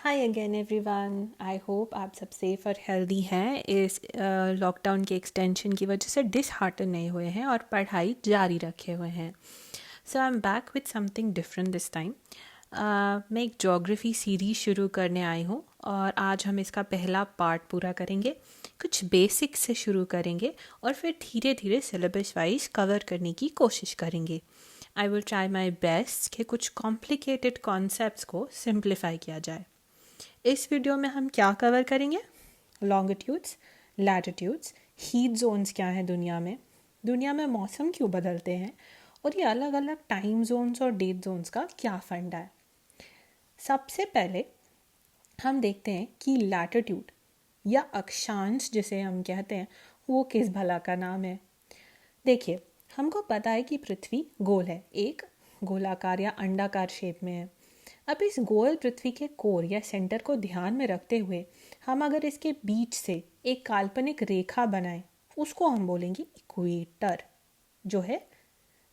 Hi again everyone. I hope आप सब safe और हेल्दी हैं। इस लॉकडाउन के एक्सटेंशन की वजह से डिसहार्टन नहीं हुए हैं और पढ़ाई जारी रखे हुए हैं। So I am back with something different this time. मैं एक ज्योग्राफी सीरीज शुरू करने आई हूँ और आज हम इसका पहला पार्ट पूरा करेंगे। कुछ बेसिक्स से शुरू करेंगे और फिर धीरे धीरे सिलेबस वाइज कवर करने की कोशिश करेंगे। I will try my best कि कुछ कॉम्प्लिकेटेड कॉन्सेप्ट्स को सिंप्लीफाई किया जाए। इस वीडियो में हम क्या कवर करेंगे? लॉन्गिट्यूड्स, लैटिट्यूड्स, हीट जोन्स क्या हैं दुनिया में मौसम क्यों बदलते हैं और ये अलग अलग टाइम जोन्स और डेट जोन्स का क्या फंडा है। सबसे पहले हम देखते हैं कि लैटिट्यूड या अक्षांश जिसे हम कहते हैं वो किस भला का नाम है। देखिए, हमको पता है कि पृथ्वी गोल है, एक गोलाकार या अंडाकार शेप में है। अब इस गोल पृथ्वी के कोर या सेंटर को ध्यान में रखते हुए हम अगर इसके बीच से एक काल्पनिक रेखा बनाएं, उसको हम बोलेंगे इक्वेटर, जो है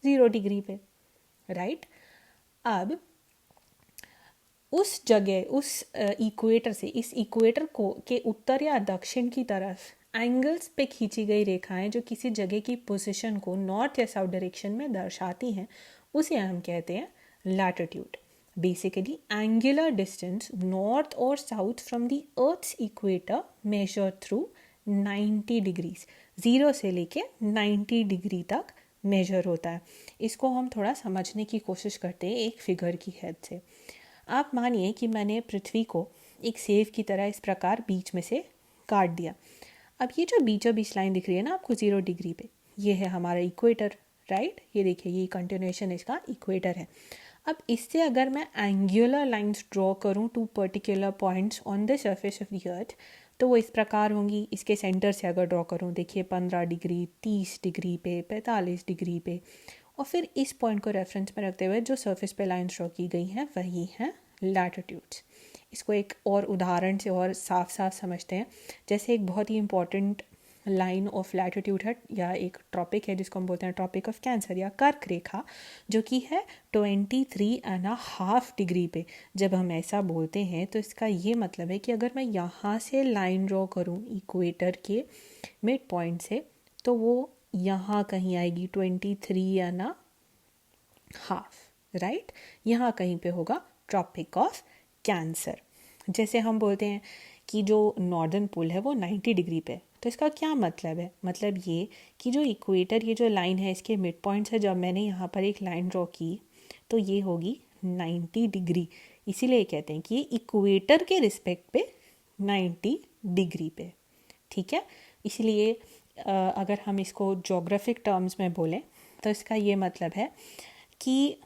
0 डिग्री पे, राइट। अब उस जगह, उस इक्वेटर से, इस इक्वेटर को के उत्तर या दक्षिण की तरफ एंगल्स पे खींची गई रेखाएं जो किसी जगह की पोजीशन को नॉर्थ या साउथ डायरेक्शन में दर्शाती हैं, उसे हम कहते हैं latitude. Basically angular distance north और south from the earth's equator measured through 90 degrees, 0 से लेके 90 डिग्री तक मेजर होता है। इसको हम थोड़ा समझने की कोशिश करते हैं एक फिगर की हेल्प से। आप मानिए कि मैंने पृथ्वी को एक सेव की तरह इस प्रकार बीच में से काट दिया। अब ये जो बीचों बीच लाइन दिख रही है ना आपको 0 डिग्री पे, ये है हमारा इक्वेटर, राइट। ये देखिए, ये कंटिन्यूएशन इसका इक्वेटर है। अब इससे अगर मैं एंगुलर लाइंस ड्रॉ करूँ to particular points on the surface of the earth, तो वो इस प्रकार होंगी। इसके सेंटर से अगर ड्रॉ करूँ, देखिए 15 डिग्री, 30 डिग्री पे, 45 डिग्री पे, और फिर इस पॉइंट को रेफरेंस में रखते हुए जो सरफेस पे लाइंस ड्रॉ की गई हैं वही हैं लैटिट्यूड्स। इसको एक और उदाहरण से और साफ साफ समझते हैं। जैसे एक बहुत ही इंपॉर्टेंट लाइन ऑफ लैटिट्यूड है या एक ट्रॉपिक है जिसको हम बोलते हैं ट्रॉपिक ऑफ कैंसर या कर्क रेखा, जो कि है 23.5 डिग्री पे। जब हम ऐसा बोलते हैं तो इसका ये मतलब है कि अगर मैं यहाँ से लाइन ड्रॉ करूँ इक्वेटर के मिड पॉइंट से, तो वो यहाँ कहीं आएगी 23.5, राइट। यहाँ कहीं पे होगा ट्रॉपिक ऑफ कैंसर। जैसे हम बोलते हैं कि जो नॉर्दर्न पोल है वो 90 डिग्री पे, तो इसका क्या मतलब है? मतलब ये कि जो इक्वेटर, ये जो लाइन है इसके मिड पॉइंट से जब मैंने यहाँ पर एक लाइन ड्रॉ की तो ये होगी 90 डिग्री। इसीलिए कहते हैं कि ये इक्वेटर के रिस्पेक्ट पे 90 डिग्री पे, ठीक है। इसलिए अगर हम इसको ज्योग्राफिक टर्म्स में बोलें तो इसका ये मतलब है कि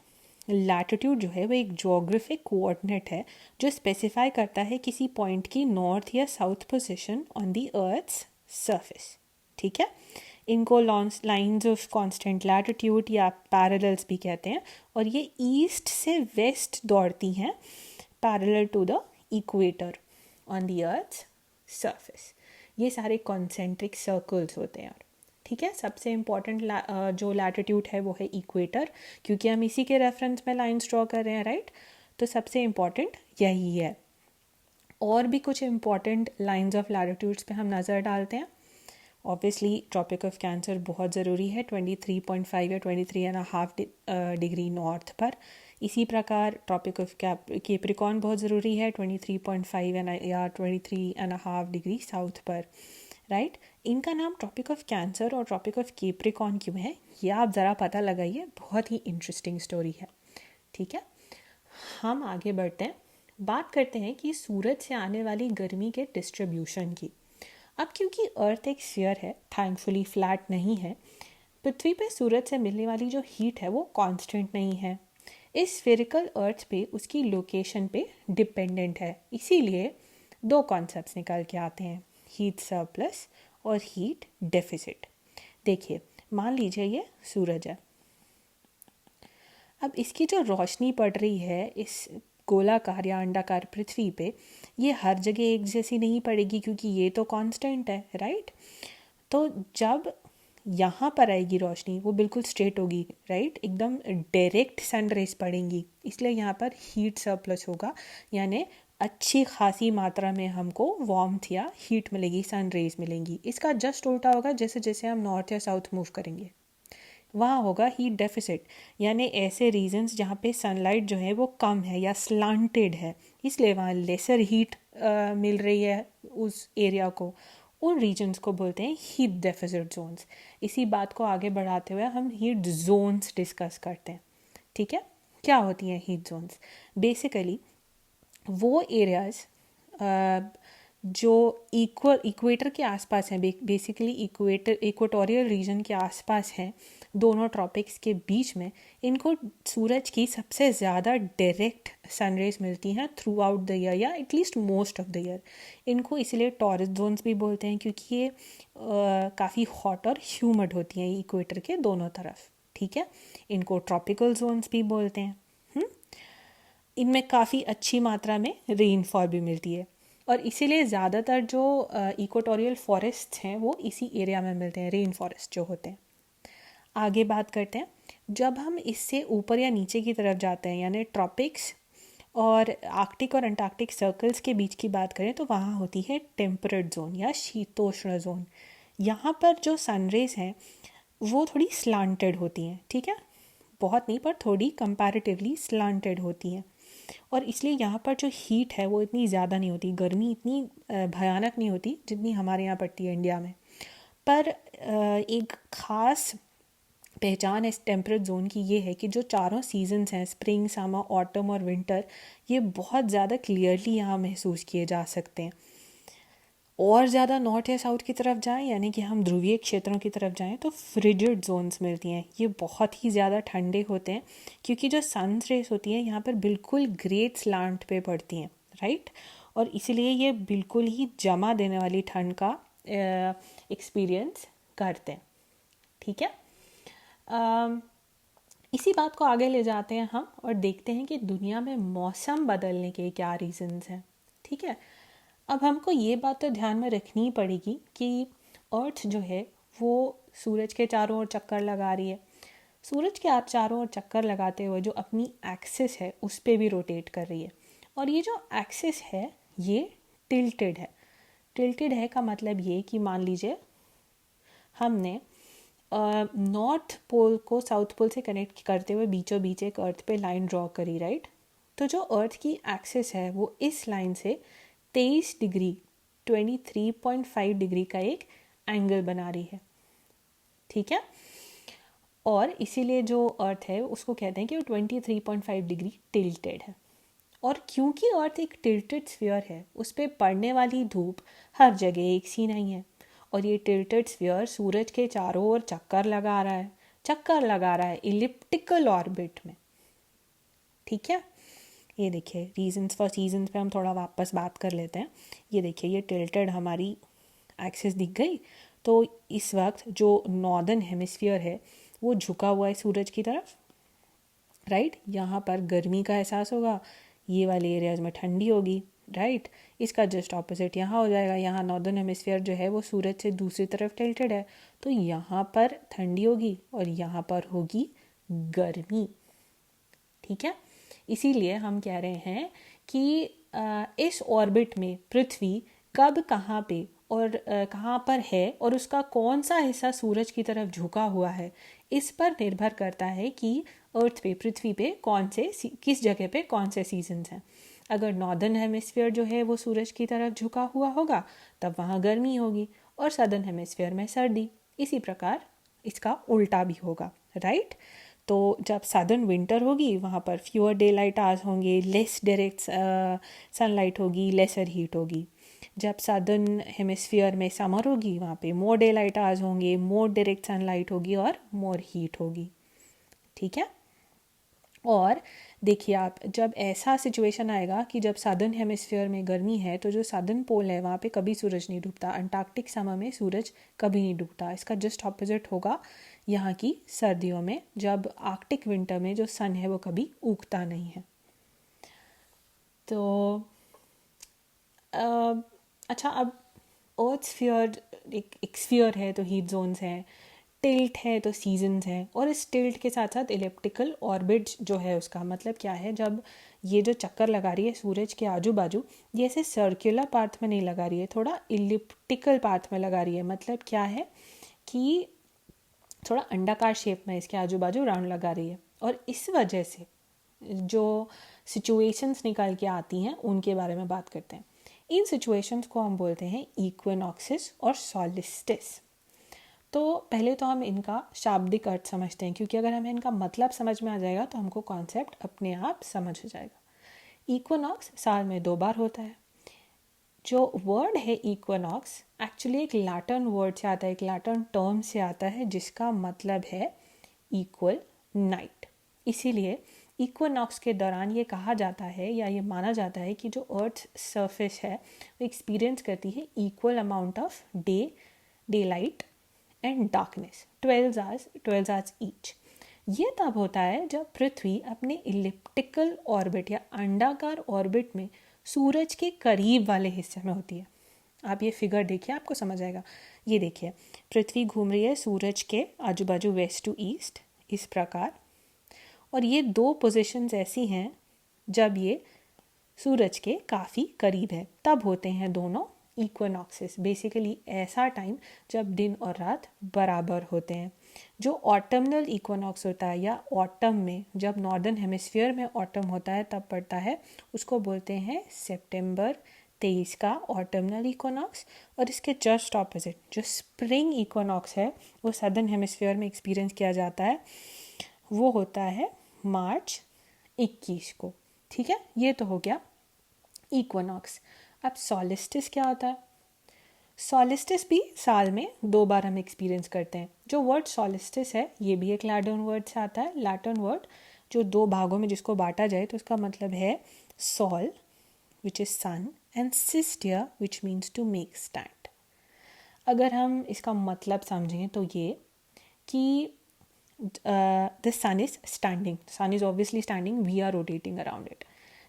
लैटिट्यूड जो है वो एक ज्योग्राफिक कोऑर्डिनेट है जो स्पेसिफाई करता है किसी पॉइंट की नॉर्थ या south position on the earth's surface, ठीक है। इनको लाइंस ऑफ कांस्टेंट लैटिट्यूड या पैरेलल्स भी कहते हैं, और ये ईस्ट से वेस्ट दौड़ती हैं parallel to the equator on the earth's surface. ये सारे कॉन्सेंट्रिक सर्कल्स होते हैं, ठीक है। सबसे इम्पॉर्टेंट जो लैटिट्यूड है वो है इक्वेटर, क्योंकि हम इसी के रेफरेंस में लाइंस ड्रॉ कर रहे हैं, राइट। तो सबसे इम्पॉर्टेंट यही है। और भी कुछ इम्पॉर्टेंट लाइंस ऑफ लैटिट्यूड्स पे हम नज़र डालते हैं। ऑब्वियसली ट्रॉपिक ऑफ कैंसर बहुत ज़रूरी है, 23.5 या 23.5 डिग्री नॉर्थ पर। इसी प्रकार ट्रॉपिक ऑफ कैप्रिकॉर्न बहुत ज़रूरी है, 23.5 या 23.5 डिग्री साउथ पर, राइट। इनका नाम ट्रॉपिक ऑफ कैंसर और ट्रॉपिक ऑफ कैप्रिकॉर्न क्यों है, ये आप ज़रा पता लगाइए, बहुत ही इंटरेस्टिंग स्टोरी है, ठीक है। हम आगे बढ़ते हैं, बात करते हैं कि सूरज से आने वाली गर्मी के डिस्ट्रीब्यूशन की। अब क्योंकि अर्थ एक स्फीयर है, थैंकफुली फ्लैट नहीं है, पृथ्वी पे सूरज से मिलने वाली जो हीट है वो कांस्टेंट नहीं है। इस स्फेरिकल अर्थ पे उसकी लोकेशन पे डिपेंडेंट है। इसीलिए दो कॉन्सेप्ट्स निकल के आते हैं, हीट सरप्लस और हीट डेफिसिट। देखिए, मान लीजिए ये सूरज है। अब इसकी जो रोशनी पड़ रही है इस गोलाकार या अंडाकार पृथ्वी पे, ये हर जगह एक जैसी नहीं पड़ेगी क्योंकि ये तो कांस्टेंट है, राइट। तो जब यहाँ पर आएगी रोशनी वो बिल्कुल स्ट्रेट होगी, राइट, एकदम डायरेक्ट सन रेज पड़ेंगी, इसलिए यहाँ पर हीट सरप्लस होगा, यानी अच्छी खासी मात्रा में हमको वार्मथ या हीट मिलेगी, सन रेज मिलेंगी। इसका जस्ट उल्टा होगा जैसे जैसे हम नॉर्थ या साउथ मूव करेंगे, वहाँ होगा हीट डेफिसिट, यानी ऐसे रीजन्स जहाँ पे सनलाइट जो है वो कम है या स्लांटेड है, इसलिए वहाँ लेसर हीट मिल रही है उस एरिया को। उन रीजन्स को बोलते हैं हीट डेफिसिट जोन्स। इसी बात को आगे बढ़ाते हुए हम हीट जोन्स डिस्कस करते हैं। ठीक है, क्या होती हैं हीट जोन्स? बेसिकली वो एरियाज जो इक्वेटर के आसपास हैं, बेसिकली इक्वेटोरियल रीजन के आसपास हैं, दोनों ट्रॉपिक्स के बीच में, इनको सूरज की सबसे ज़्यादा डायरेक्ट सनरेज मिलती हैं थ्रू आउट द ईयर या at least most of the year. इनको इसलिए टॉरस जोन्स भी बोलते हैं क्योंकि ये काफ़ी हॉट और ह्यूमिड होती हैं इक्वेटर के दोनों तरफ। ठीक है, इनको ट्रॉपिकल जोन्स भी बोलते हैं। इनमें काफ़ी अच्छी मात्रा में रेनफॉल भी मिलती है और इसीलिए ज़्यादातर जो इक्वेटोरियल फॉरेस्ट हैं वो इसी एरिया में मिलते हैं, रेन फॉरेस्ट जो होते हैं। आगे बात करते हैं, जब हम इससे ऊपर या नीचे की तरफ जाते हैं यानी ट्रॉपिक्स और आर्कटिक और अंटार्कटिक सर्कल्स के बीच की बात करें तो वहाँ होती है टेम्परेट जोन या शीतोष्ण जोन। यहाँ पर जो सनरेज हैं वो थोड़ी स्लांटेड होती हैं। ठीक है, बहुत नहीं पर थोड़ी कंपैरेटिवली स्लांटेड होती हैं और इसलिए यहाँ पर जो हीट है वो इतनी ज़्यादा नहीं होती, गर्मी इतनी भयानक नहीं होती जितनी हमारे यहाँ पड़ती है इंडिया में। पर एक ख़ास पहचान इस टेम्परेट जोन की ये है कि जो चारों सीजन्स हैं, स्प्रिंग, समर, ऑटम और विंटर, ये बहुत ज़्यादा क्लियरली यहाँ महसूस किए जा सकते हैं। और ज़्यादा नॉर्थ या साउथ की तरफ जाएं यानी कि हम ध्रुवीय क्षेत्रों की तरफ जाएं तो फ्रिजिड जोन्स मिलती हैं। ये बहुत ही ज़्यादा ठंडे होते हैं क्योंकि जो सन रेस होती हैं यहाँ पर बिल्कुल ग्रेट स्लांट पे पड़ती हैं, राइट, और इसीलिए ये बिल्कुल ही जमा देने वाली ठंड का एक्सपीरियंस करते हैं। ठीक है, इसी बात को आगे ले जाते हैं हम और देखते हैं कि दुनिया में मौसम बदलने के क्या रीजंस हैं। ठीक है, अब हमको ये बात तो ध्यान में रखनी पड़ेगी कि अर्थ जो है वो सूरज के चारों ओर चक्कर लगा रही है। सूरज के आप चारों ओर चक्कर लगाते हुए जो अपनी एक्सिस है उस पर भी रोटेट कर रही है और ये जो एक्सिस है ये टिल्टेड है। टिल्टेड है का मतलब ये कि मान लीजिए हमने नॉर्थ पोल को साउथ पोल से कनेक्ट करते हुए बीचों बीच एक अर्थ पे लाइन ड्रॉ करी, राइट, तो जो अर्थ की एक्सिस है वो इस लाइन से 23 डिग्री 23.5 डिग्री का एक एंगल बना रही है। ठीक है, और इसीलिए जो अर्थ है उसको कहते हैं कि वो 23.5 डिग्री टिल्टेड है। और क्योंकि अर्थ एक टिल्टेड स्फीयर है उस पर पड़ने वाली धूप हर जगह एक सी नहीं है और ये टिल्टेड स्फीयर सूरज के चारों ओर चक्कर लगा रहा है इलिप्टिकल ऑर्बिट में। ठीक है, ये देखिए रीजंस फॉर सीजन्स पे हम थोड़ा वापस बात कर लेते हैं। ये देखिए ये टिल्टेड हमारी एक्सिस दिख गई, तो इस वक्त जो नॉर्दर्न हेमिस्फीयर है वो झुका हुआ है सूरज की तरफ, राइट, यहाँ पर गर्मी का एहसास होगा, ये वाले एरियाज में ठंडी होगी, राइट। इसका जस्ट ऑपोजिट यहाँ हो जाएगा, यहाँ नॉर्दर्न हेमिस्फीयर जो है वो सूरज से दूसरी तरफ टिल्टेड है, तो यहाँ पर ठंडी होगी और यहाँ पर होगी गर्मी। ठीक है, इसीलिए हम कह रहे हैं कि इस ऑर्बिट में पृथ्वी कब कहाँ पे और कहाँ पर है और उसका कौन सा हिस्सा सूरज की तरफ झुका हुआ है, इस पर निर्भर करता है कि अर्थ पे, पृथ्वी पे किस जगह पे कौन से सीजन्स हैं। अगर नॉर्दर्न हेमिस्फीयर जो है वो सूरज की तरफ झुका हुआ होगा तब वहाँ गर्मी होगी और सदर्न हेमिस्फीयर में सर्दी। इसी प्रकार इसका उल्टा भी होगा, राइट। तो जब सदर्न विंटर होगी वहाँ पर फ्यूअर डे लाइट आवर्स होंगे, लेस डायरेक्ट सनलाइट होगी, लेसर हीट होगी। जब सदर्न हेमिस्फीयर में समर होगी वहाँ पे मोर डे लाइट आवर्स होंगे, मोर डायरेक्ट सनलाइट होगी और मोर हीट होगी। ठीक है, और देखिए आप, जब ऐसा सिचुएशन आएगा कि जब सदर्न हेमिस्फीयर में गर्मी है तो जो सदर्न पोल है वहाँ पे कभी सूरज नहीं डूबता, अंटार्कटिक समर में सूरज कभी नहीं डूबता। इसका जस्ट ऑपोजिट होगा यहाँ की सर्दियों में, जब आर्कटिक विंटर में जो सन है वो कभी उगता नहीं है। तो अच्छा, अब अर्थ स्फीयर एक स्फीयर है तो हीट जोन्स हैं, टिल्ट है तो सीजन्स हैं, और इस टिल्ट के साथ साथ इलिप्टिकल ऑर्बिट जो है उसका मतलब क्या है, जब ये जो चक्कर लगा रही है सूरज के आजू बाजू, ये ऐसे सर्कुलर पाथ में नहीं लगा रही है, थोड़ा इलिप्टिकल पाथ में लगा रही है। मतलब क्या है कि थोड़ा अंडाकार शेप में इसके आजू बाजू राउंड लगा रही है। और इस वजह से जो सिचुएशंस निकल के आती हैं उनके बारे में बात करते हैं। इन सिचुएशंस को हम बोलते हैं इक्विनॉक्सिस और सॉलिस्टिस। तो पहले तो हम इनका शाब्दिक अर्थ समझते हैं, क्योंकि अगर हमें इनका मतलब समझ में आ जाएगा तो हमको कॉन्सेप्ट अपने आप समझ हो जाएगा। इक्विनॉक्स साल में 2 बार होता है। जो वर्ड है इक्विनॉक्स एक्चुअली एक लैटिन वर्ड से आता है, एक लैटिन टर्म से आता है जिसका मतलब है इक्वल नाइट। इसीलिए इक्विनॉक्स के दौरान ये कहा जाता है या ये माना जाता है कि जो अर्थ सरफेस है वो एक्सपीरियंस करती है equal amount of day light and darkness, 12 hours each. ये तब होता है जब पृथ्वी अपने इलिप्टिकल ऑर्बिट या अंडाकार ऑर्बिट में सूरज के करीब वाले हिस्से में होती है। आप ये फिगर देखिए, आपको समझ आएगा। ये देखिए, पृथ्वी घूम रही है सूरज के आजू बाजू वेस्ट टू ईस्ट इस प्रकार, और ये 2 पोजीशंस ऐसी हैं जब ये सूरज के काफ़ी करीब है, तब होते हैं दोनों इक्विनॉक्सेस। बेसिकली ऐसा टाइम जब दिन और रात बराबर होते हैं। जो ऑटमनल इक्विनॉक्स होता है या ऑटम में, जब नॉर्दर्न हेमिस्फीयर में ऑटम होता है तब पड़ता है, उसको बोलते हैं सितंबर 23 का ऑटमनल इक्विनॉक्स। और इसके जस्ट ऑपोजिट जो स्प्रिंग इक्विनॉक्स है वो सदर्न हेमिस्फीयर में एक्सपीरियंस किया जाता है, वो होता है मार्च 21 को। ठीक है, ये तो हो गया इक्विनॉक्स। अब सॉलिस्टिस क्या होता है? सॉलिस्टिस भी साल में 2 बार हम एक्सपीरियंस करते हैं। जो वर्ड सॉलिस्टिस है ये भी एक लैटिन वर्ड से आता है। लैटिन वर्ड जो 2 भागों में जिसको बांटा जाए तो उसका मतलब है sol which is sun and सिस्टिया which means to make stand. अगर हम इसका मतलब समझें तो ये कि the sun is standing, sun is obviously standing, we are rotating around it।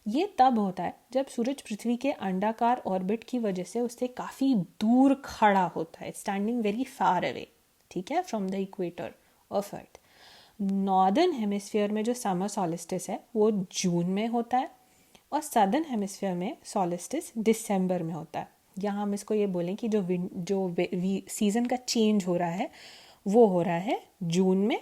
ये तब होता है जब सूरज पृथ्वी के अंडाकार ऑर्बिट की वजह से उससे काफ़ी दूर खड़ा होता है, स्टैंडिंग वेरी फार अवे, ठीक है, from the equator of earth. Northern hemisphere में जो समर सॉलिस्टिस है वो जून में होता है, और सदर्न हेमिस्फीयर में सॉलिस्टिस दिसंबर में होता है। यहाँ हम इसको ये बोलें कि जो सीज़न का चेंज हो रहा है वो हो रहा है जून में,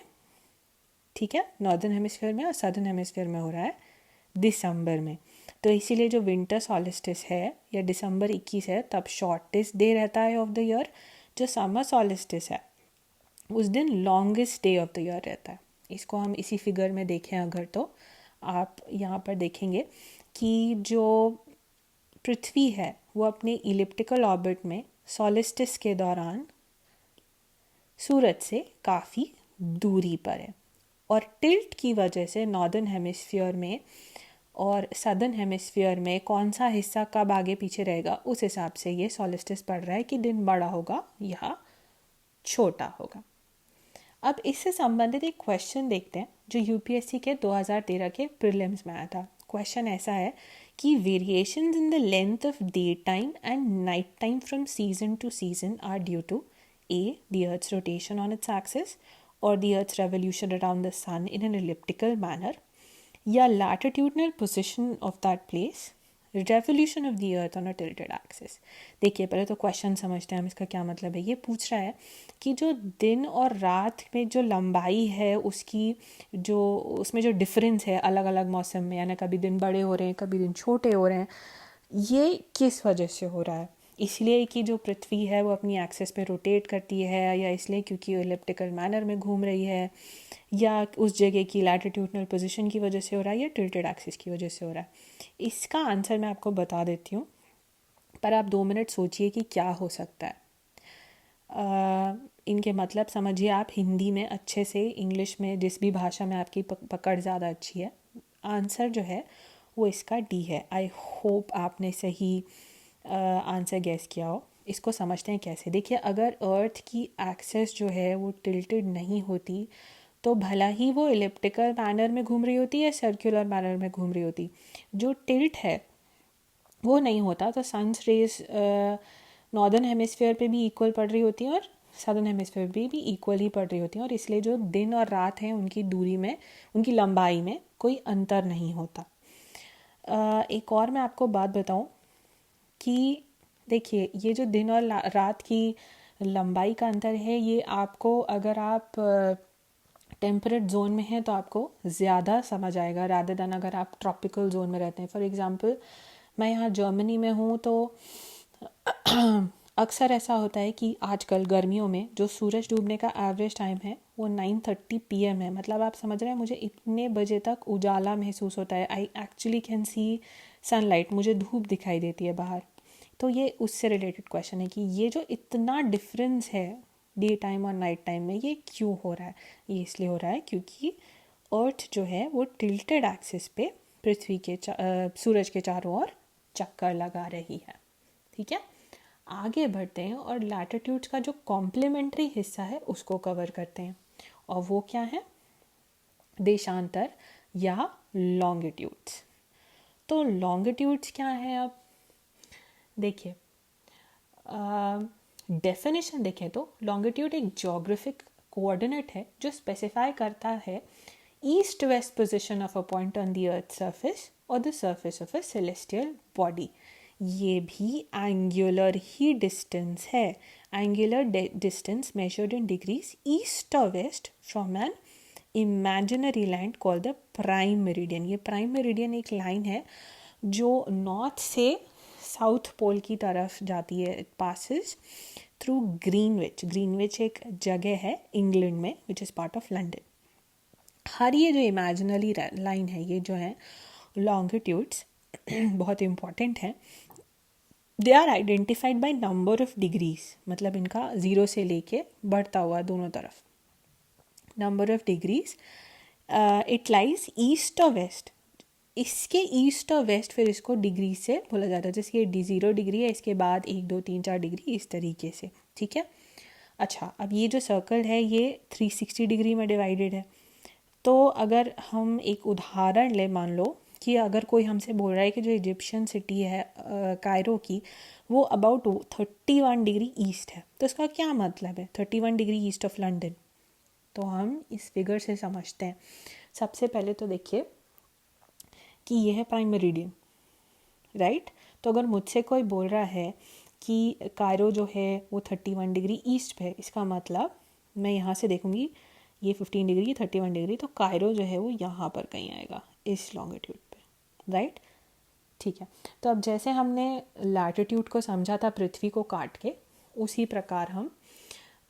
ठीक है, नॉर्दर्न हेमिस्फीयर में, और सदर्न हेमिस्फीयर में हो रहा है दिसंबर में। तो इसीलिए जो विंटर सॉलिस्टिस है या दिसंबर 21 है तब शॉर्टेस्ट डे रहता है ऑफ द ईयर। जो समर सॉलिस्टिस है उस दिन longest day of the year रहता है। इसको हम इसी फिगर में देखें अगर, तो आप यहाँ पर देखेंगे कि जो पृथ्वी है वो अपने इलिप्टिकल ऑर्बिट में सॉलिस्टिस के दौरान सूरज से काफ़ी दूरी पर है, और टिल्ट की वजह से नॉर्दर्न हेमिस्फीयर में और सदर्न हेमिस्फीयर में कौन सा हिस्सा कब आगे पीछे रहेगा उस हिसाब से ये सॉलिस्टिस पड़ रहा है कि दिन बड़ा होगा या छोटा होगा। अब इससे संबंधित एक क्वेश्चन देखते हैं जो यूपीएससी के 2013 के प्रीलिम्स में आया था। क्वेश्चन ऐसा है कि variations in the length of day time and night time from season to season are due to A, the Earth's rotation on its axis, or the Earth's revolution around the sun in an elliptical manner, या latitudinal position of that place, revolution of the Earth on a tilted axis। देखिए, पहले तो question समझते हैं हम, इसका क्या मतलब है। ये पूछ रहा है कि जो दिन और रात में जो लंबाई है उसकी जो उसमें जो डिफरेंस है अलग अलग मौसम में, यानी कभी दिन बड़े हो रहे हैं कभी दिन छोटे हो रहे हैं, ये किस वजह से हो रहा है? इसलिए कि जो पृथ्वी है वो अपनी एक्सिस पे रोटेट करती है, या इसलिए क्योंकि एलिप्टिकल मैनर में घूम रही है, या उस जगह की लैटिट्यूडनल पोजीशन की वजह से हो रहा है, या टिल्टेड एक्सिस की वजह से हो रहा है। इसका आंसर मैं आपको बता देती हूँ, पर आप 2 मिनट सोचिए कि क्या हो सकता है। इनके मतलब समझिए आप हिंदी में अच्छे से, इंग्लिश में, जिस भी भाषा में आपकी पकड़ ज़्यादा अच्छी है। आंसर जो है वो इसका डी है। आई होप आपने सही आंसर गैस किया हो। इसको समझते हैं कैसे। देखिए, अगर अर्थ की एक्सेस जो है वो टिल्टेड नहीं होती तो भला ही वो इलिप्टिकल मैनर में घूम रही होती या सर्कुलर मैनर में घूम रही होती, जो टिल्ट है वो नहीं होता तो सन्स रेज नॉर्दर्न हेमिस्फीयर पे भी इक्वल पड़ रही होती हैं और सदर्न हेमिस्फीयर भी इक्वल ही पड़ रही होती हैं, और इसलिए जो दिन और रात हैं उनकी दूरी में, उनकी लंबाई में कोई अंतर नहीं होता। एक और मैं आपको बात बताऊं कि देखिए, ये जो दिन और रात की लंबाई का अंतर है, ये आपको, अगर आप टेम्परेट जोन में हैं तो आपको ज़्यादा समझ आएगा रादर देन अगर आप ट्रॉपिकल जोन में रहते हैं। फॉर एग्ज़ाम्पल, मैं यहाँ जर्मनी में हूँ, तो अक्सर ऐसा होता है कि आजकल गर्मियों में जो सूरज डूबने का एवरेज टाइम है वो 9:30 PM है। मतलब आप समझ रहे हैं, मुझे इतने बजे तक उजाला महसूस होता है। I actually can C sunlight, मुझे धूप दिखाई देती है बाहर। तो ये उससे रिलेटेड क्वेश्चन है कि ये जो इतना डिफरेंस है डे टाइम और नाइट टाइम में, ये क्यों हो रहा है? ये इसलिए हो रहा है क्योंकि अर्थ जो है वो टिल्टेड एक्सिस पे पृथ्वी के सूरज के चारों ओर चक्कर लगा रही है। ठीक है, आगे बढ़ते हैं और लैटिट्यूड्स का जो कॉम्प्लीमेंट्री हिस्सा है उसको कवर करते हैं, और वो क्या है? देशांतर या लॉन्गिट्यूड्स। तो लॉन्गिट्यूड्स क्या है? अब देखिए, डेफिनेशन देखें तो लॉन्गिट्यूड एक ज्योग्राफिक कोऑर्डिनेट है जो स्पेसिफाई करता है east west position of a point on the earth surface और the surface of a celestial body. ये भी एंगुलर ही डिस्टेंस है। Angular distance measured in degrees east और west from an imaginary line called the prime meridian. ये prime meridian एक line है जो नॉर्थ से साउथ पोल की तरफ जाती है। It passes through Greenwich. Greenwich एक जगह है इंग्लैंड में which is part of London. हर ये जो इमेजिनरी लाइन है, ये जो है लॉन्गिट्यूड्स, बहुत इम्पॉर्टेंट है। They are identified by number of degrees, मतलब इनका 0 से लेके बढ़ता हुआ दोनों तरफ number of degrees. It lies east और वेस्ट। इसके ईस्ट और वेस्ट फिर इसको डिग्री से बोला जाता है। जैसे ये 0 डिग्री है, इसके बाद 1 2 3 4 डिग्री, इस तरीके से। ठीक है, अच्छा, अब ये जो सर्कल है ये 360 डिग्री में डिवाइडेड है। तो अगर हम एक उदाहरण ले, मान लो कि अगर कोई हमसे बोल रहा है कि जो इजिप्शियन सिटी है कायरो की, वो अबाउट 31 डिग्री ईस्ट है, तो इसका क्या मतलब है? 31 डिग्री ईस्ट ऑफ लंदन। तो हम इस फिगर से समझते हैं। सबसे पहले तो देखिए कि यह है प्राइम मेरिडियन, राइट? तो अगर मुझसे कोई बोल रहा है कि कायरो जो है वो 31 डिग्री ईस्ट पे है, इसका मतलब मैं यहाँ से देखूँगी ये 15 डिग्री 31 डिग्री, तो कायरो जो है वो यहाँ पर कहीं आएगा, इस लॉन्गिट्यूड पे, राइट? ठीक है, तो अब जैसे हमने लैटिट्यूड को समझा था पृथ्वी को काट के, उसी प्रकार हम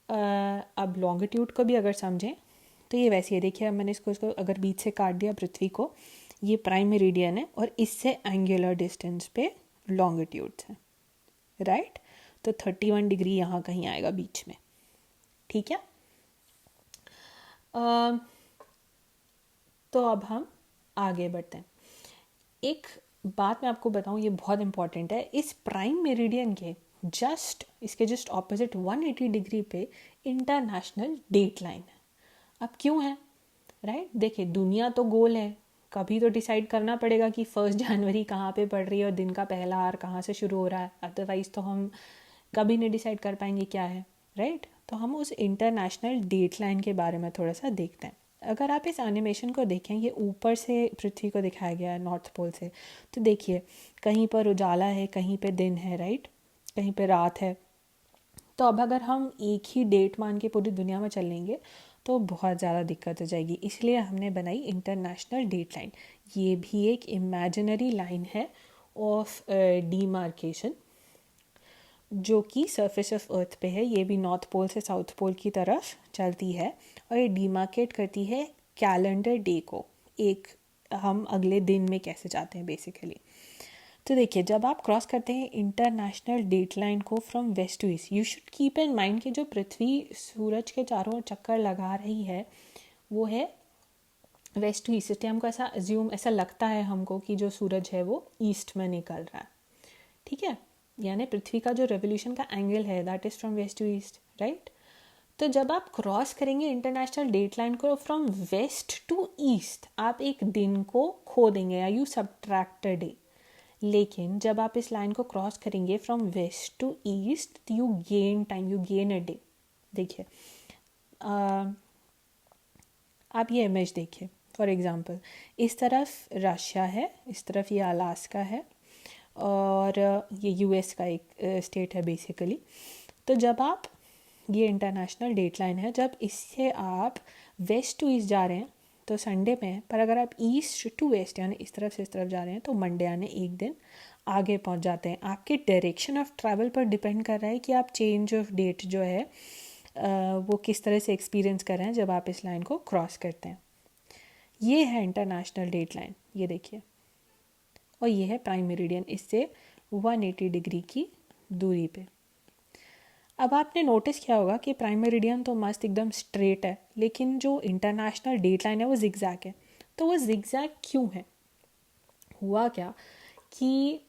अब लॉन्गिट्यूड को भी अगर समझें तो ये वैसे ही है। देखिए, मैंने इसको अगर बीच से काट दिया पृथ्वी को, ये प्राइम मेरिडियन है और इससे एंगुलर डिस्टेंस पे लॉन्गिट्यूड्स हैं, राइट? तो 31 डिग्री यहाँ कहीं आएगा बीच में। ठीक है, तो अब हम आगे बढ़ते हैं। एक बात मैं आपको बताऊं, ये बहुत इंपॉर्टेंट है। इस प्राइम मेरिडियन के इसके जस्ट ऑपोजिट 180 डिग्री पे इंटरनेशनल डेट लाइन है। अब क्यों है, राइट? देखिए, दुनिया तो गोल है, कभी तो डिसाइड करना पड़ेगा कि 1 जनवरी कहाँ पे पड़ रही है और दिन का पहला आवर कहाँ से शुरू हो रहा है। अदरवाइज तो हम कभी नहीं डिसाइड कर पाएंगे क्या है, राइट? तो हम उस इंटरनेशनल डेट लाइन के बारे में थोड़ा सा देखते हैं। अगर आप इस एनिमेशन को देखें, ये ऊपर से पृथ्वी को दिखाया गया है नॉर्थ पोल से, तो देखिए कहीं पर उजाला है, कहीं पे दिन है, राइट? कहीं पे रात है। तो अब अगर हम एक ही डेट मान के पूरी दुनिया में चलेंगे तो बहुत ज़्यादा दिक्कत हो जाएगी, इसलिए हमने बनाई इंटरनेशनल डेट लाइन। ये भी एक इमेजिनरी लाइन है ऑफ डीमार्केशन जो कि सरफेस ऑफ अर्थ पे है। ये भी नॉर्थ पोल से साउथ पोल की तरफ चलती है और ये डीमार्केट करती है कैलेंडर डे को, एक हम अगले दिन में कैसे जाते हैं बेसिकली। तो देखिए, जब आप क्रॉस करते हैं इंटरनेशनल डेट लाइन को from west to east, you should keep in mind कि जो पृथ्वी सूरज के चारों ओर चक्कर लगा रही है वो है वेस्ट टू ईस्ट। इसलिए हमको ऐसा लगता है हमको कि जो सूरज है वो ईस्ट में निकल रहा है। ठीक है, यानी पृथ्वी का जो रेवोल्यूशन का एंगल है that is from west to east, right? तो जब आप क्रॉस करेंगे इंटरनेशनल डेट लाइन को फ्रॉम वेस्ट टू ईस्ट, आप एक दिन को खो देंगे या यू सबट्रैक्ट अ डे। लेकिन जब आप इस लाइन को क्रॉस करेंगे from west to east, you gain time, you gain a day, देखिए, आप ये इमेज देखिए। फॉर एग्ज़ाम्पल, इस तरफ रशिया है, इस तरफ ये अलास्का है, और ये यूएस का एक स्टेट है बेसिकली। तो जब आप, ये इंटरनेशनल डेट लाइन है, जब इससे आप वेस्ट टू ईस्ट जा रहे हैं तो संडे में है, पर अगर आप ईस्ट टू वेस्ट यानी इस तरफ से इस तरफ जा रहे हैं तो मंडे यानी एक दिन आगे पहुंच जाते हैं। आपके डायरेक्शन ऑफ ट्रैवल पर डिपेंड कर रहा है कि आप चेंज ऑफ डेट जो है वो किस तरह से एक्सपीरियंस कर रहे हैं जब आप इस लाइन को क्रॉस करते हैं। ये है इंटरनेशनल डेट लाइन, ये देखिए, और ये है प्राइम मेरिडियन, इससे 180 डिग्री की दूरी पे। अब आपने नोटिस किया होगा कि प्राइम मेरिडियन तो मस्त एकदम स्ट्रेट है, लेकिन जो इंटरनेशनल डेट लाइन है वो जिगजैग है। तो वो जिगजैग क्यों है? हुआ क्या कि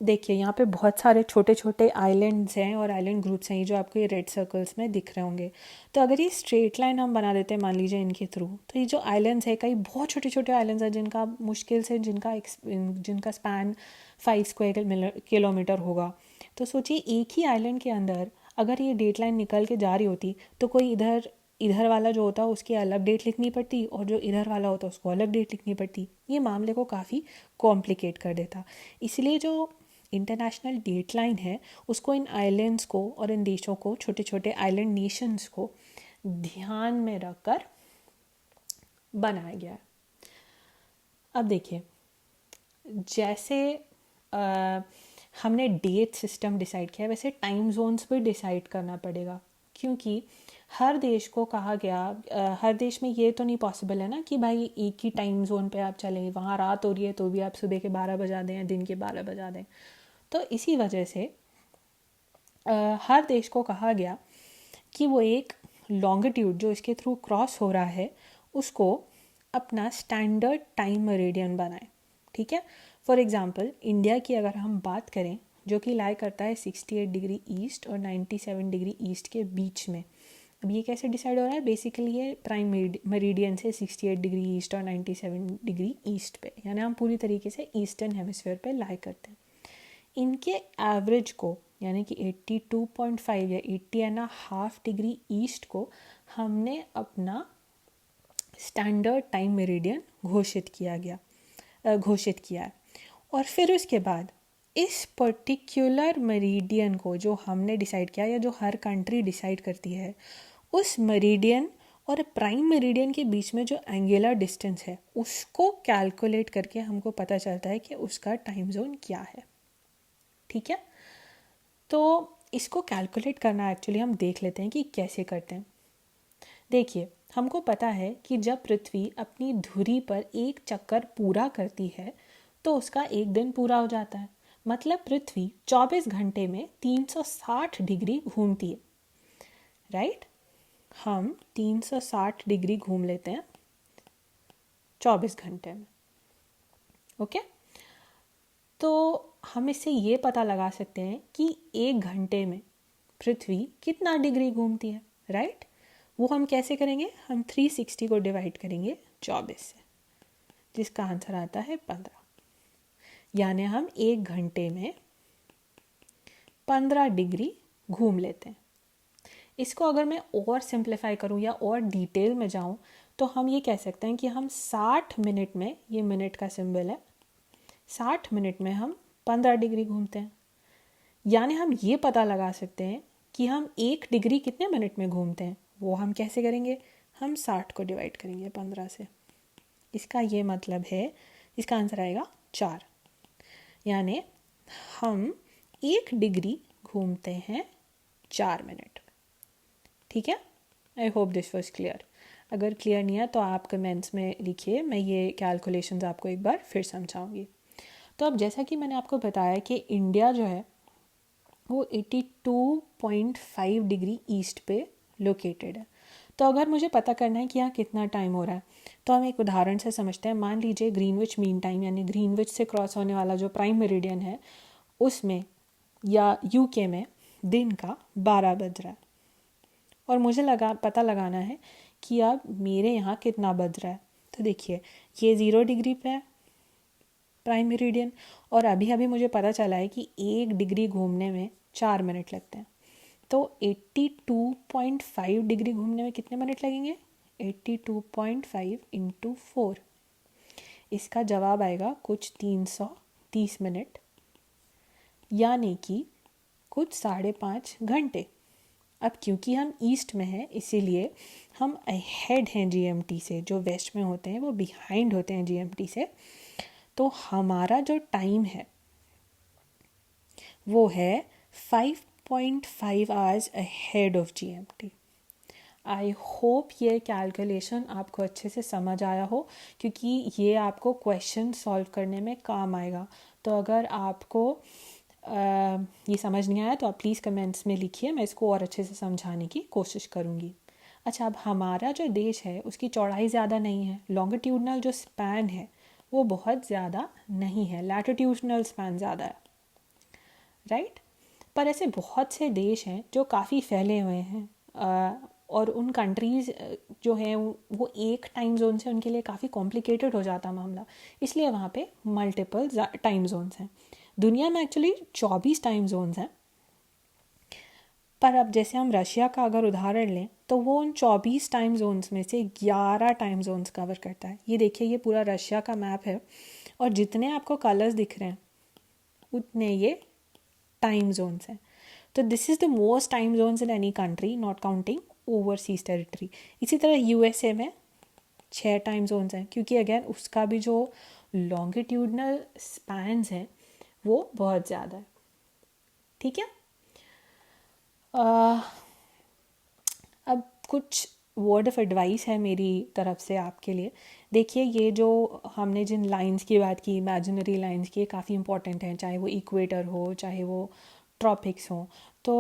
देखिए, यहाँ पे बहुत सारे छोटे छोटे आइलैंड्स हैं और आइलैंड ग्रुप्स हैं, ये जो आपको ये रेड सर्कल्स में दिख रहे होंगे। तो अगर ये स्ट्रेट लाइन हम बना देते हैं मान लीजिए इनके थ्रू, तो ये जो आइलैंड्स है, कई बहुत छोटे छोटे आइलैंड्स हैं जिनका मुश्किल से जिनका स्पैन 5 स्क्वायर किलोमीटर होगा। तो सोचिए, एक ही आइलैंड के अंदर अगर ये डेट लाइन निकल के जा रही होती तो कोई इधर वाला जो होता उसकी अलग डेट लिखनी पड़ती, और जो इधर वाला होता उसको अलग डेट लिखनी पड़ती। ये मामले को काफ़ी कॉम्प्लिकेट कर देता। इसलिए जो इंटरनेशनल डेट लाइन है उसको इन आइलैंड्स को और इन देशों को, छोटे छोटे आइलैंड नेशंस को ध्यान में रखकर बनाया गया है। अब देखिए, जैसे हमने डेट सिस्टम डिसाइड किया, वैसे टाइम जोन्स भी डिसाइड करना पड़ेगा, क्योंकि हर देश को कहा गया, हर देश में ये तो नहीं पॉसिबल है ना कि भाई एक ही टाइम जोन पे आप चलें, वहाँ रात हो रही है तो भी आप सुबह के 12 बजा दें या दिन के 12 बजा दें। तो इसी वजह से हर देश को कहा गया कि वो एक लॉन्गिट्यूड जो इसके थ्रू क्रॉस हो रहा है उसको अपना स्टैंडर्ड टाइम मेरिडियन बनाए। ठीक है, फॉर एग्ज़ाम्पल इंडिया की अगर हम बात करें, जो कि लाई करता है 68 डिग्री ईस्ट और 97 डिग्री ईस्ट के बीच में। अब ये कैसे डिसाइड हो रहा है? बेसिकली ये प्राइम मेरिडियन से 68 डिग्री ईस्ट और 97 डिग्री ईस्ट पे, यानी हम पूरी तरीके से ईस्टर्न हेमिस्फीयर पे लाई करते हैं। इनके एवरेज को, यानी कि 82.5 या 80.5 डिग्री ईस्ट को हमने अपना स्टैंडर्ड टाइम मेरिडियन घोषित किया है। और फिर उसके बाद इस पर्टिकुलर मेरिडियन को जो हमने डिसाइड किया या जो हर कंट्री डिसाइड करती है, उस मेरिडियन और प्राइम मेरिडियन के बीच में जो एंगुलर डिस्टेंस है उसको कैलकुलेट करके हमको पता चलता है कि उसका टाइम जोन क्या है। ठीक है, तो इसको कैलकुलेट करना एक्चुअली हम देख लेते हैं कि कैसे करते हैं। देखिए, हमको पता है कि जब पृथ्वी अपनी धुरी पर एक चक्कर पूरा करती है तो उसका एक दिन पूरा हो जाता है। मतलब पृथ्वी 24 घंटे में 360 डिग्री घूमती है, राइट? हम 360 डिग्री घूम लेते हैं 24 घंटे में। ओके, तो हम इससे ये पता लगा सकते हैं कि एक घंटे में पृथ्वी कितना डिग्री घूमती है, राइट? वो हम कैसे करेंगे? हम 360 को डिवाइड करेंगे 24 से, जिसका आंसर आता है 15। यानी हम एक घंटे में 15 डिग्री घूम लेते हैं। इसको अगर मैं और सिंप्लीफाई करूं या और डिटेल में जाऊं तो हम ये कह सकते हैं कि हम 60 मिनट में, ये मिनट का सिंबल है, 60 मिनट में हम 15 डिग्री घूमते हैं। यानी हम ये पता लगा सकते हैं कि हम 1 डिग्री कितने मिनट में घूमते हैं। वो हम कैसे करेंगे? हम 60 को डिवाइड करेंगे 15 से। इसका ये मतलब है, इसका आंसर आएगा 4। यानी हम 1 डिग्री घूमते हैं 4 मिनट। ठीक है, I hope this was clear. अगर क्लियर नहीं है तो आप कमेंट्स में लिखिए, मैं ये कैलकुलेशंस आपको एक बार फिर समझाऊंगी। तो अब जैसा कि मैंने आपको बताया कि इंडिया जो है वो 82.5 डिग्री ईस्ट पे लोकेटेड है। तो अगर मुझे पता करना है कि यहाँ कितना टाइम हो रहा है तो हम एक उदाहरण से समझते हैं। मान लीजिए ग्रीनविच मीन टाइम, यानी ग्रीनविच से क्रॉस होने वाला जो प्राइम मेरिडियन है उसमें या यूके में दिन का 12 बज रहा है, और मुझे पता लगाना है कि अब मेरे यहाँ कितना बज रहा है। तो देखिए, ये 0 डिग्री पे है प्राइम मेरिडियन, और अभी मुझे पता चला है कि 1 डिग्री घूमने में 4 मिनट लगते हैं। तो 82.5 डिग्री घूमने में कितने मिनट लगेंगे? 82.5 इंटू 4, इसका जवाब आएगा कुछ 330 मिनट, यानी कि कुछ 5.5 घंटे। अब क्योंकि हम ईस्ट में हैं इसीलिए हम अहेड हैं जीएमटी से, जो वेस्ट में होते हैं वो बिहाइंड होते हैं जीएमटी से। तो हमारा जो टाइम है वो है 5.5 hours ahead of GMT. I hope ये कैलकुलेशन आपको अच्छे से समझ आया हो, क्योंकि ये आपको क्वेश्चन सॉल्व करने में काम आएगा। तो अगर आपको ये समझ नहीं आया तो आप प्लीज़ कमेंट्स में लिखिए, मैं इसको और अच्छे से समझाने की कोशिश करूँगी। अच्छा, अब हमारा जो देश है उसकी चौड़ाई ज़्यादा नहीं है, लॉन्गिट्यूडनल जो स्पैन है वो बहुत ज़्यादा नहीं है, लैटिट्यूडनल स्पैन ज़्यादा है, राइट। पर ऐसे बहुत से देश हैं जो काफ़ी फैले हुए हैं, और उन कंट्रीज़ जो हैं वो एक टाइम जोन से उनके लिए काफ़ी कॉम्प्लिकेटेड हो जाता मामला, इसलिए वहाँ पे मल्टीपल टाइम जोन्स हैं। दुनिया में एक्चुअली 24 टाइम जोन्स हैं, पर अब जैसे हम रशिया का अगर उदाहरण लें तो वो उन 24 टाइम जोन्स में से 11 टाइम जोन्स कवर करता है। ये देखिए, ये पूरा रशिया का मैप है और जितने आपको कलर्स दिख रहे हैं उतने ये टाइम जोन्स हैं। तो this is the most time zones in any country, not counting overseas territory. इसी तरह यूएसए में 6 टाइम जोन्स हैं, क्योंकि अगेन उसका भी जो लॉन्गिट्यूडनल स्पैन्स हैं वो बहुत ज़्यादा है, ठीक है। अब कुछ वर्ड ऑफ एडवाइस है मेरी तरफ से आपके लिए। देखिए, ये जो हमने जिन लाइंस की बात की, इमेजिनरी लाइंस की, ये काफ़ी इंपॉर्टेंट हैं, चाहे वो इक्वेटर हो चाहे वो ट्रॉपिक्स हो। तो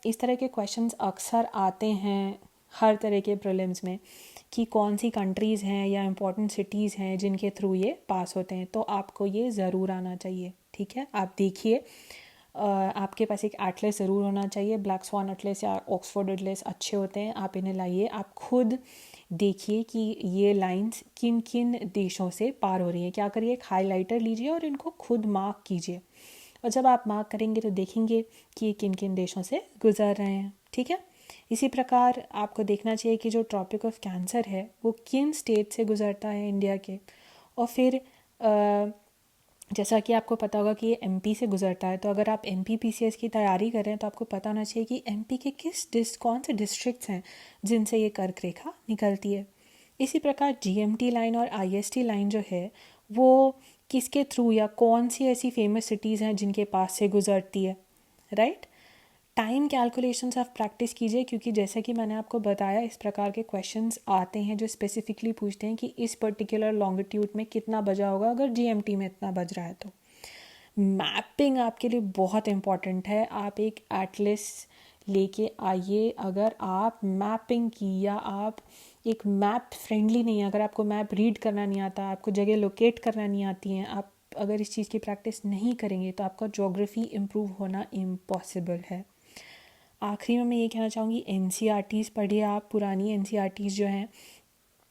इस तरह के क्वेश्चंस अक्सर आते हैं हर तरह के प्रीलिम्स में कि कौन सी कंट्रीज़ हैं या इम्पॉर्टेंट सिटीज़ हैं जिनके थ्रू ये पास होते हैं। तो आपको ये ज़रूर आना चाहिए, ठीक है। आप देखिए, आपके पास एक एटलस ज़रूर होना चाहिए, ब्लैक स्वान एटलस या ऑक्सफोर्ड एटलस अच्छे होते हैं, आप इन्हें लाइए। आप खुद देखिए कि ये लाइंस किन किन देशों से पार हो रही हैं। क्या करिए, एक हाइलाइटर लीजिए और इनको खुद मार्क कीजिए, और जब आप मार्क करेंगे तो देखेंगे कि ये किन किन देशों से गुजर रहे हैं, ठीक है। इसी प्रकार आपको देखना चाहिए कि जो ट्रॉपिक ऑफ कैंसर है वो किन स्टेट से गुजरता है इंडिया के, और फिर जैसा कि आपको पता होगा कि ये एमपी से गुजरता है। तो अगर आप एमपी पीसीएस की तैयारी कर रहे हैं तो आपको पता होना चाहिए कि एमपी के कौन से डिस्ट्रिक्ट्स हैं जिनसे ये कर्क रेखा निकलती है। इसी प्रकार जीएमटी लाइन और आईएसटी लाइन जो है वो किसके थ्रू या कौन सी ऐसी फेमस सिटीज़ हैं जिनके पास से गुजरती है, राइट। टाइम कैलकुलेशंस आप प्रैक्टिस कीजिए, क्योंकि जैसा कि मैंने आपको बताया इस प्रकार के क्वेश्चंस आते हैं जो स्पेसिफिकली पूछते हैं कि इस पर्टिकुलर लॉन्गिट्यूड में कितना बजा होगा अगर जीएमटी में इतना बज रहा है। तो मैपिंग आपके लिए बहुत इम्पॉर्टेंट है। आप एक एटलस लेके आइए। अगर आप मैपिंग की, या आप एक मैप फ्रेंडली नहीं है, अगर आपको मैप रीड करना नहीं आता, आपको जगह लोकेट करना नहीं आती हैं, आप अगर इस चीज़ की प्रैक्टिस नहीं करेंगे तो आपका ज्योग्राफी इम्प्रूव होना इम्पॉसिबल है। आखिरी में मैं ये कहना चाहूँगी, एनसीईआरटीज़ पढ़िए आप। पुरानी एनसीईआरटीज़ जो हैं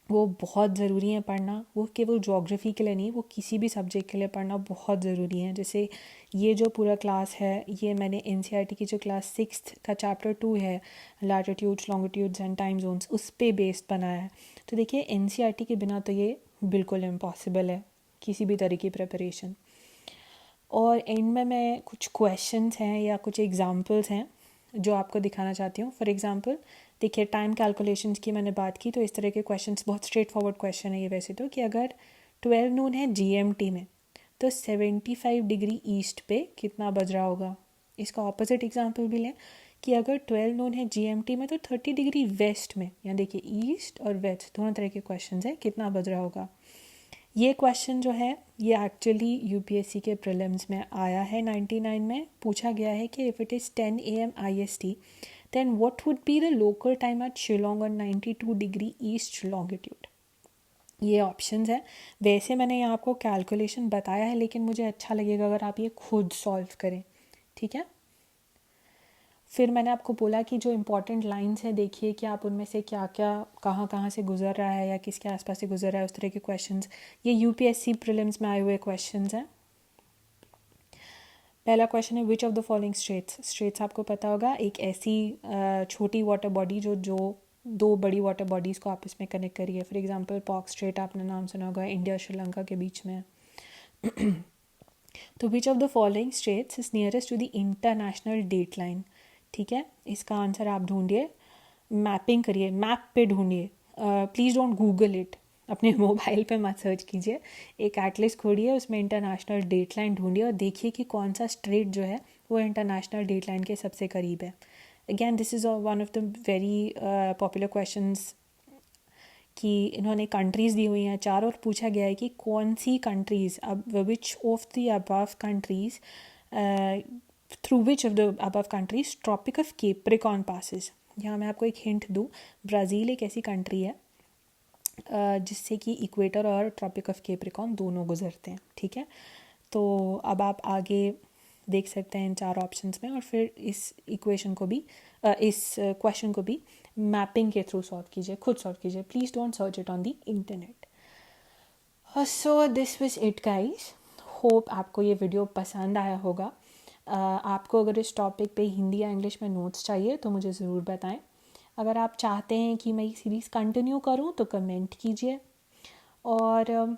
वो बहुत ज़रूरी हैं पढ़ना। वो केवल ज्योग्राफी के लिए नहीं, वो किसी भी सब्जेक्ट के लिए पढ़ना बहुत ज़रूरी है। जैसे ये जो पूरा क्लास है ये मैंने एनसीईआरटी की जो क्लास 6 का चैप्टर 2 है, latitudes longitudes and time zones, उस पे बेस्ड बनाया है। तो देखिए, एनसीईआरटी के बिना तो ये बिल्कुल इम्पॉसिबल है किसी भी तरह की प्रिपरेशन। और एंड में मैं कुछ क्वेश्चंस हैं या कुछ एग्जांपल्स हैं जो आपको दिखाना चाहती हूँ। फॉर एग्जांपल देखिए, टाइम कैलकुलेशंस की मैंने बात की, तो इस तरह के क्वेश्चंस बहुत स्ट्रेट फॉरवर्ड क्वेश्चन है ये वैसे तो, कि अगर 12 नून है जीएमटी में तो 75 डिग्री ईस्ट पे कितना बज रहा होगा। इसका ऑपोजिट एग्जांपल भी लें कि अगर 12 नून है जीएमटी में तो 30 डिग्री वेस्ट में, या देखिए ईस्ट और वेस्ट दोनों तरह के क्वेश्चन है, कितना बज रहा होगा। ये क्वेश्चन जो है ये एक्चुअली यूपीएससी के प्रीलिम्स में आया है। 99 में पूछा गया है कि if it is 10 AM IST then what would be the local time at Shillong on 92 degree east longitude. ये ऑप्शंस है। वैसे मैंने यहाँ आपको कैलकुलेशन बताया है, लेकिन मुझे अच्छा लगेगा अगर आप ये खुद सॉल्व करें, ठीक है। फिर मैंने आपको बोला कि जो इम्पोर्टेंट लाइंस हैं देखिए कि आप उनमें से क्या क्या कहाँ कहाँ से गुजर रहा है या किसके आसपास से गुजर रहा है, उस तरह के क्वेश्चंस। ये यूपीएससी प्रीलिम्स में आए हुए क्वेश्चंस हैं। पहला क्वेश्चन है which of the following straits. Straits आपको पता होगा, एक ऐसी छोटी वाटर बॉडी जो दो बड़ी वाटर बॉडीज़ को आपस में कनेक्ट करी है। फॉर एग्जांपल पॉक स्ट्रेट आपने नाम सुना होगा, इंडिया श्रीलंका के बीच में। तो which of the following straits is nearest to the international date line. ठीक है, इसका आंसर आप ढूंढिए, मैपिंग करिए, मैप पे ढूंढिए, प्लीज़ डोंट गूगल इट, अपने मोबाइल पे मत सर्च कीजिए। एक एटलिस्ट खोलिए, उसमें इंटरनेशनल डेट लाइन ढूंढिए और देखिए कि कौन सा स्ट्रेट जो है वो इंटरनेशनल डेट लाइन के सबसे करीब है। Again this is one of the very popular questions कि इन्होंने कंट्रीज़ दी हुई हैं चार और पूछा गया है कि कौन सी कंट्रीज़, अब which of the above countries through which of the above countries tropic of Capricorn passes. यहाँ मैं आपको एक हिंट दूँ, ब्राज़ील एक ऐसी कंट्री है जिससे कि इक्वेटर और ट्रॉपिक ऑफ कैप्रिकॉर्न दोनों गुजरते हैं। ठीक है, तो अब आप आगे देख सकते हैं इन चार ऑप्शंस में, और फिर इस इक्वेशन को भी इस क्वेश्चन को भी मैपिंग के थ्रू सॉल्व कीजिए, खुद सॉल्व कीजिए, please don't search it on the internet. So this was it guys, hope आपको ये वीडियो पसंद आया होगा। आपको अगर इस टॉपिक पे हिंदी या इंग्लिश में नोट्स चाहिए तो मुझे ज़रूर बताएं। अगर आप चाहते हैं कि मैं ये सीरीज़ कंटिन्यू करूं तो कमेंट कीजिए, और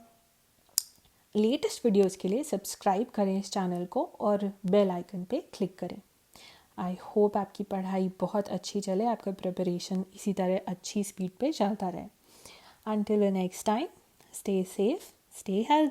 लेटेस्ट वीडियोस के लिए सब्सक्राइब करें इस चैनल को और बेल आइकन पे क्लिक करें। आई होप आपकी पढ़ाई बहुत अच्छी चले, आपका प्रिपरेशन इसी तरह अच्छी स्पीड पे चलता रहे। Until the next time, stay safe, stay healthy.